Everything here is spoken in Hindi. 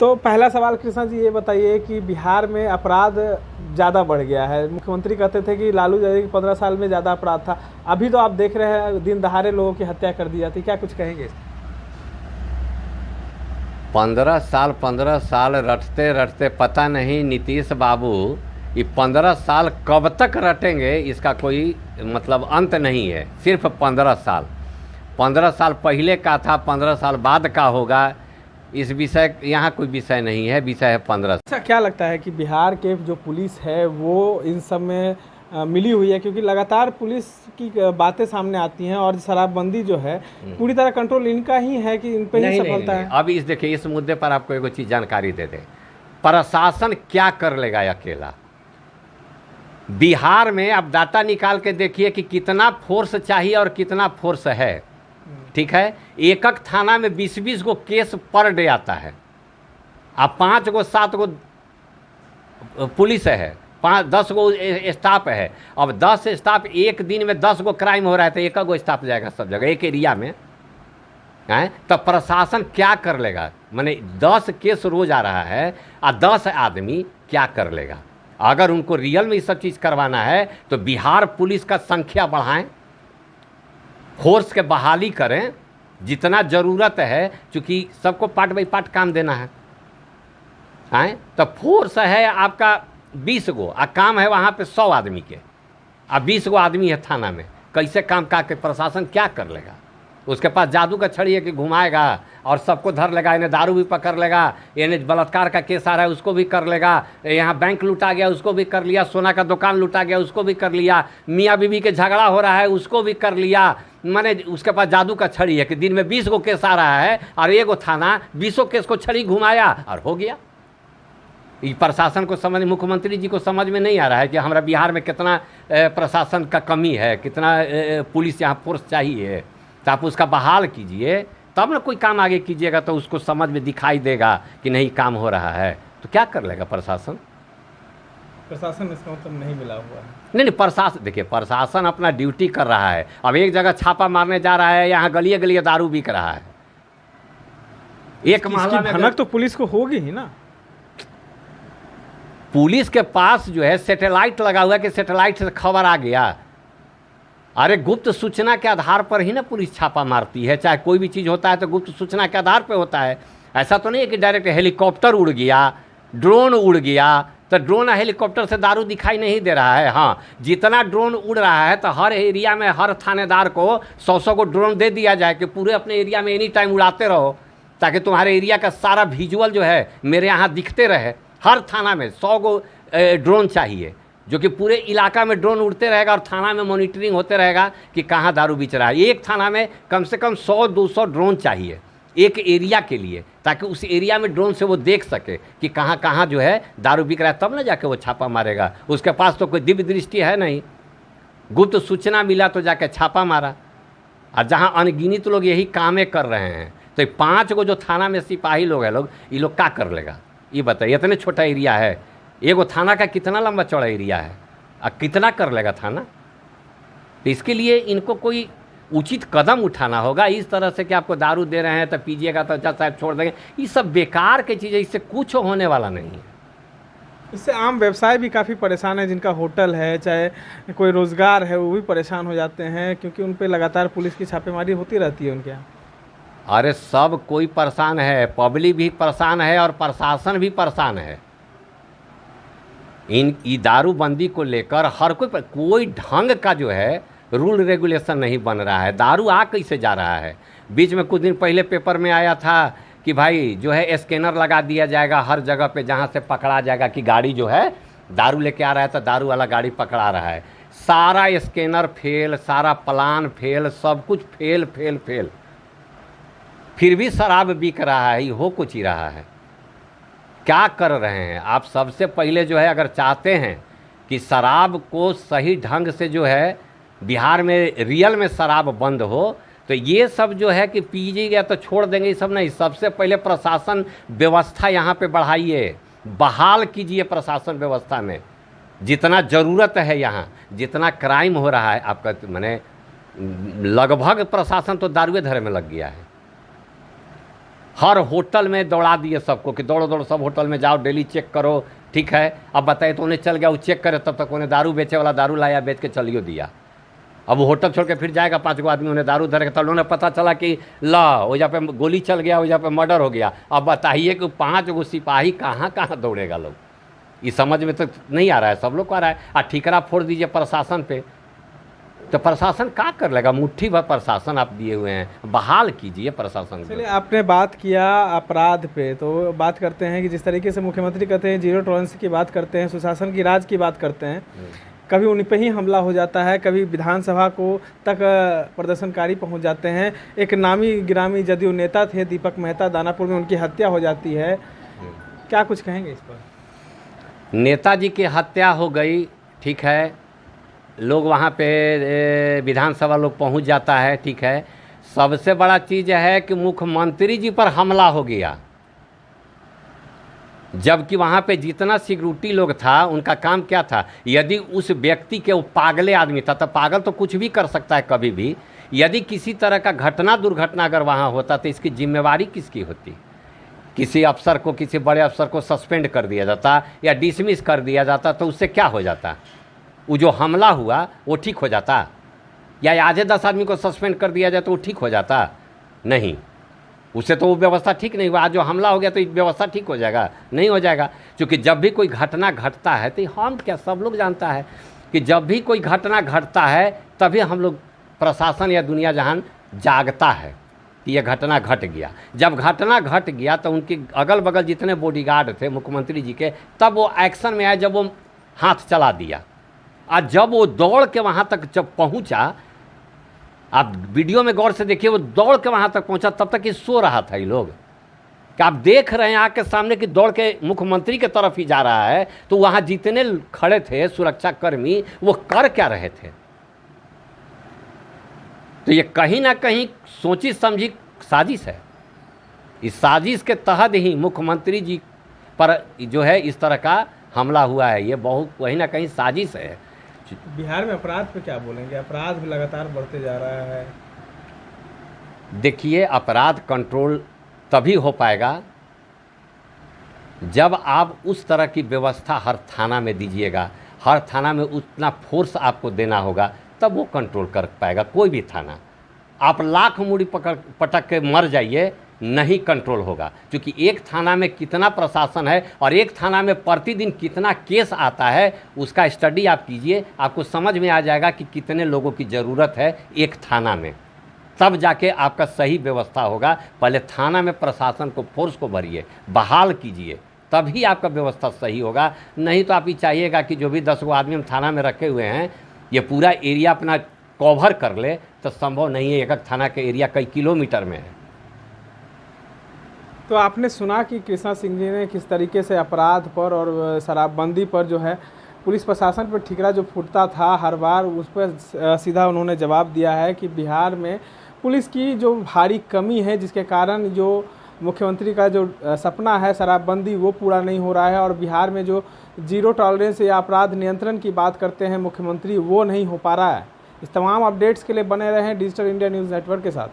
तो पहला सवाल कृष्णा जी ये बताइए कि बिहार में अपराध ज़्यादा बढ़ गया है। मुख्यमंत्री कहते थे कि लालू यादव के 15 साल में ज़्यादा अपराध था, अभी तो आप देख रहे हैं दिन दहाड़े लोगों की हत्या कर दी जाती, क्या कुछ कहेंगे? 15 साल रटते रटते पता नहीं नीतीश बाबू ये 15 साल कब तक रटेंगे, इसका कोई मतलब अंत नहीं है। सिर्फ 15 साल पहले का था, 15 साल बाद का होगा, इस विषय यहाँ कोई विषय नहीं है, विषय है 15 साल। अच्छा, क्या लगता है कि बिहार के जो पुलिस है वो इन सब में मिली हुई है? क्योंकि लगातार पुलिस की बातें सामने आती हैं और शराबबंदी जो है पूरी तरह कंट्रोल इनका ही है कि इन पे ही सफलता है। अब इस देखिए, इस मुद्दे पर आपको एक चीज़ जानकारी दे दें, प्रशासन क्या कर लेगा अकेला? बिहार में आप डाटा निकाल के देखिए कि कितना फोर्स चाहिए और कितना फोर्स है। ठीक है, एक थाना में 20-20 गो केस पर डे आता है, अब 5 गो 7 गो पुलिस है, 5-10 गो स्टाफ है। अब 10 स्टाफ एक दिन में 10 गो क्राइम हो रहा है तो एक गो स्टाफ जाएगा सब जगह एक एरिया में है, तो प्रशासन क्या कर लेगा? माने 10 केस रोज आ रहा है और 10 आदमी क्या कर लेगा? अगर उनको रियल में ये सब चीज़ करवाना है तो बिहार पुलिस का संख्या बढ़ाएं, फोर्स के बहाली करें जितना ज़रूरत है, क्योंकि सबको पार्ट बाई पार्ट काम देना है। तो फोर्स है आपका 20 गो और काम है वहाँ पे 100 आदमी के, अब 20 गो आदमी है थाना में, कैसे काम का के प्रशासन क्या कर लेगा? उसके पास जादू का छड़ी है कि घुमाएगा और सबको धर लेगा, इन्हें दारू भी पकड़ लेगा, इन्हें बलात्कार का केस आ रहा है उसको भी कर लेगा, यहाँ बैंक लूटा गया उसको भी कर लिया, सोना का दुकान लूटा गया उसको भी कर लिया, मियाँ बीवी के झगड़ा हो रहा है उसको भी कर लिया। माने उसके पास जादू का छड़ी है कि दिन में 20 गो केस आ रहा है और एगो थाना 20 केस को छड़ी घुमाया और हो गया। ये प्रशासन को समझ, मुख्यमंत्री जी को समझ में नहीं आ रहा है कि हमारा बिहार में कितना प्रशासन का कमी है, कितना पुलिस यहाँ फोर्स चाहिए। तो आप उसका बहाल कीजिए, तब ना कोई काम आगे कीजिएगा तो उसको समझ में दिखाई देगा कि नहीं काम हो रहा है। तो क्या कर लेगा प्रशासन? प्रशासन इसका मतलब नहीं मिला हुआ है। नहीं, प्रशासन देखिए, प्रशासन अपना ड्यूटी कर रहा है। अब एक जगह छापा मारने जा रहा है, यहाँ गलिए गलिए दारू बिक रहा है, एक महल्ला में भनक तो पुलिस को होगी ही ना। पुलिस के पास जो है सैटेलाइट लगा हुआ है कि सैटेलाइट से खबर आ गया। अरे गुप्त सूचना के आधार पर ही ना पुलिस छापा मारती है, चाहे कोई भी चीज़ होता है तो गुप्त सूचना के आधार पर होता है। ऐसा तो नहीं है कि डायरेक्ट हेलीकॉप्टर उड़ गया, ड्रोन उड़ गया तो ड्रोन और हेलीकॉप्टर से दारू दिखाई नहीं दे रहा है। हाँ, जितना ड्रोन उड़ रहा है तो हर एरिया में हर थानेदार को 100-100 को ड्रोन दे दिया जाए कि पूरे अपने एरिया में एनी टाइम उड़ाते रहो, ताकि तुम्हारे एरिया का सारा विजुअल जो है मेरे यहाँ दिखते रहे। हर थाना में 100 गो ड्रोन चाहिए जो कि पूरे इलाका में ड्रोन उड़ते रहेगा और थाना में मॉनिटरिंग होते रहेगा कि कहाँ दारू बिच रहा है। एक थाना में कम से कम 100-200 ड्रोन चाहिए एक एरिया के लिए, ताकि उस एरिया में ड्रोन से वो देख सके कि कहाँ कहाँ जो है दारू बिक रहा है, तब ना जाके वो छापा मारेगा। उसके पास तो कोई दिव्य दृष्टि है नहीं, गुप्त सूचना मिला तो जाके छापा मारा। और जहाँ अनगिनत लोग यही कामें कर रहे हैं, तो 5 गो जो थाना में सिपाही लोग हैं, ये लोग क्या कर लेगा? ये बताइए, इतने छोटा एरिया है, एगो थाना का कितना लंबा चौड़ा एरिया है और कितना कर लेगा थाना? तो इसके लिए इनको कोई उचित कदम उठाना होगा। इस तरह से कि आपको दारू दे रहे हैं तो पीजिएगा तो जज साहब छोड़ देंगे, ये सब बेकार की चीज़ है, इससे कुछ होने वाला नहीं है। इससे आम व्यवसाय भी काफ़ी परेशान है, जिनका होटल है चाहे कोई रोज़गार है वो भी परेशान हो जाते हैं, क्योंकि उन पर लगातार पुलिस की छापेमारी होती रहती है उनके यहाँ। अरे सब कोई परेशान है, पब्लिक भी परेशान है और प्रशासन भी परेशान है। ई दारूबंदी को लेकर हर कोई ढंग का जो है रूल रेगुलेशन नहीं बन रहा है। दारू आ कैसे जा रहा है? बीच में कुछ दिन पहले पेपर में आया था कि भाई जो है स्कैनर लगा दिया जाएगा हर जगह पे, जहाँ से पकड़ा जाएगा कि गाड़ी जो है दारू लेके आ रहा है तो दारू वाला गाड़ी पकड़ा रहा है। सारा स्कैनर फेल, सारा प्लान फेल, सब कुछ फेल फेल फेल, फिर भी शराब बिक रहा है। हो कुछ ही रहा है, क्या कर रहे हैं आप? सबसे पहले जो है, अगर चाहते हैं कि शराब को सही ढंग से जो है बिहार में रियल में शराब बंद हो, तो ये सब जो है कि पीजिएगा तो छोड़ देंगे, ये सब नहीं। सबसे पहले प्रशासन व्यवस्था यहाँ पे बढ़ाइए, बहाल कीजिए प्रशासन व्यवस्था में। जितना ज़रूरत है यहाँ, जितना क्राइम हो रहा है आपका, माने लगभग प्रशासन तो दारुए धरे में लग गया है। हर होटल में दौड़ा दिए सबको कि दौड़ो दौड़ो सब होटल में जाओ, डेली चेक करो, ठीक है। अब बताइए, तो उन्हें चल गया, वो चेक करे, तब तक उन्हें दारू बेचे वाला दारू लाया, बेच के चलियो दिया। अब वो होटल छोड़ के फिर जाएगा, 5 गो आदमी उन्हें दारू धर के, तब उन्हें पता चला कि ला वो जहाँ पे गोली चल गया, वो जहाँ पे मर्डर हो गया। अब बताइए कि 5 गो सिपाही कहाँ कहाँ दौड़ेगा लोग, ये समझ में तो नहीं आ रहा है, सब लोग को आ रहा है। और ठीकरा फोड़ दीजिए प्रशासन पे, तो प्रशासन क्या कर लेगा? मुट्ठी भर प्रशासन आप दिए हुए हैं, बहाल कीजिए प्रशासन को। चलिए, आपने बात किया अपराध पे, तो बात करते हैं कि जिस तरीके से मुख्यमंत्री कहते हैं जीरो टॉलरेंस की बात करते हैं, सुशासन की राज की बात करते हैं, कभी उन्हीं पे ही हमला हो जाता है, कभी विधानसभा को तक प्रदर्शनकारी पहुंच जाते हैं। एक नामी गिरामी जदयू नेता थे दीपक मेहता, दानापुर में उनकी हत्या हो जाती है। क्या कुछ कहेंगे इस पर? नेताजी की हत्या हो गई, ठीक है, लोग वहाँ पे विधानसभा लोग पहुँच जाता है, ठीक है। सबसे बड़ा चीज़ है कि मुख्यमंत्री जी पर हमला हो गया, जबकि वहाँ पे जितना सिक्योरिटी लोग था उनका काम क्या था? यदि उस व्यक्ति के, वो पागले आदमी था, तो पागल तो कुछ भी कर सकता है कभी भी। यदि किसी तरह का घटना दुर्घटना अगर वहाँ होता तो इसकी जिम्मेवारी किसकी होती? किसी अफसर को, किसी बड़े अफसर को सस्पेंड कर दिया जाता या डिसमिस कर दिया जाता, तो उससे क्या हो जाता? वो जो हमला हुआ वो ठीक हो जाता? या आधे 10 आदमी को सस्पेंड कर दिया जाए तो वो ठीक हो जाता? नहीं, उससे तो वो व्यवस्था ठीक नहीं हुआ। आज जो हमला हो गया तो व्यवस्था ठीक हो जाएगा? नहीं हो जाएगा। क्योंकि जब भी कोई घटना घटता है, तो हम क्या, सब लोग जानता है कि जब भी कोई घटना घटता है तभी हम लोग, प्रशासन या दुनिया जहान जागता है कि यह घटना घट गया। जब घटना घट गया तो उनके अगल बगल जितने बॉडीगार्ड थे मुख्यमंत्री जी के, तब वो एक्शन में आए, जब वो हाथ चला दिया। आज जब वो दौड़ के वहाँ तक जब पहुँचा, आप वीडियो में गौर से देखिए, वो दौड़ के वहाँ तक पहुँचा, तब तक ये सो रहा था। ये लोग कि आप देख रहे हैं आके सामने कि दौड़ के मुख्यमंत्री के तरफ ही जा रहा है, तो वहाँ जितने खड़े थे सुरक्षा कर्मी, वो कर क्या रहे थे? तो ये कहीं ना कहीं सोची समझी साजिश है। इस साजिश के तहत ही मुख्यमंत्री जी पर जो है इस तरह का हमला हुआ है। ये बहुत कहीं ना कहीं साजिश है। बिहार में अपराध पे क्या बोलेंगे? अपराध भी लगातार बढ़ते जा रहा है। देखिए, अपराध कंट्रोल तभी हो पाएगा जब आप उस तरह की व्यवस्था हर थाना में दीजिएगा, हर थाना में उतना फोर्स आपको देना होगा, तब वो कंट्रोल कर पाएगा कोई भी थाना। आप लाख मूड़ी पटक के मर जाइए, नहीं कंट्रोल होगा। क्योंकि एक थाना में कितना प्रशासन है और एक थाना में प्रतिदिन कितना केस आता है, उसका स्टडी आप कीजिए, आपको समझ में आ जाएगा कि कितने लोगों की ज़रूरत है एक थाना में। तब जाके आपका सही व्यवस्था होगा। पहले थाना में प्रशासन को, फोर्स को भरिए, बहाल कीजिए, तभी आपका व्यवस्था सही होगा। नहीं तो आप ही चाहिएगा कि जो भी 10 गो आदमी हम थाना में रखे हुए हैं, ये पूरा एरिया अपना कवर कर ले, तो संभव नहीं है। एक एक थाना के एरिया कई किलोमीटर में है। तो आपने सुना कि कृष्णा सिंह जी ने किस तरीके से अपराध पर और शराबबंदी पर जो है पुलिस प्रशासन पर ठीकरा जो फूटता था हर बार, उस पर सीधा उन्होंने जवाब दिया है कि बिहार में पुलिस की जो भारी कमी है, जिसके कारण जो मुख्यमंत्री का जो सपना है शराबबंदी, वो पूरा नहीं हो रहा है। और बिहार में जो जीरो टॉलरेंस या अपराध नियंत्रण की बात करते हैं मुख्यमंत्री, वो नहीं हो पा रहा है। इस तमाम अपडेट्स के लिए बने रहें डिजिटल इंडिया न्यूज़ नेटवर्क के साथ।